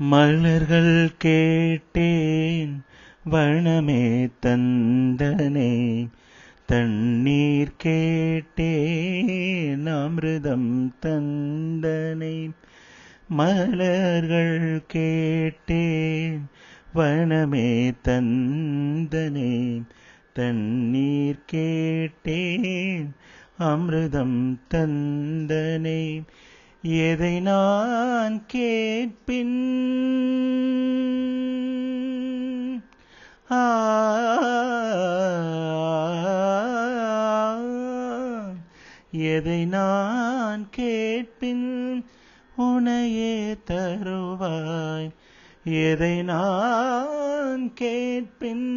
மலர்கள் கேட்டேன் வனமே தந்தனை, தண்ணீர் கேட்டேன் அமிர்தம் தந்தனை. மலர்கள் கேட்டேன் வனமே தந்தனை, தண்ணீர் கேட்டேன் அமிர்தம் தந்தனை. எதை நான் கேட்பின் எதை நான் கேட்பின் உனையே தருவாய், எதை நான் கேட்பின்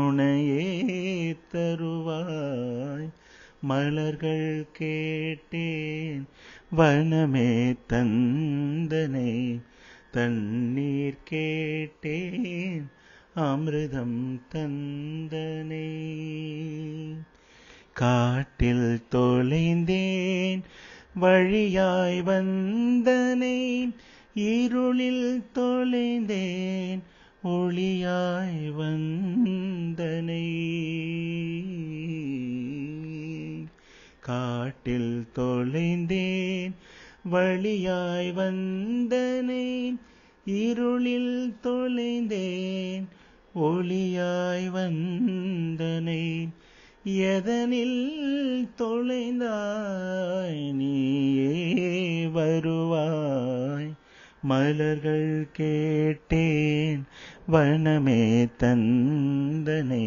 உனையே தருவாய். மலர்கள் கேட்டேன் வனமே தந்தனை, தண்ணீர் கேட்டேன் அமிர்தம் தந்தனை. காட்டில் தொலைந்தேன் வழியாய் வந்தனை, இருளில் தொலைந்தேன் ஒளியாய் வந்தனை. காட்டில் தொலைந்தேன் வழியாய் வந்தனை, இருளில் தொலைந்தேன் ஒளியாய் வந்தனை. எதனில் தொலைந்தாய் நீயே வருவாய். மலர்கள் கேட்டேன் வனமே தந்தனை,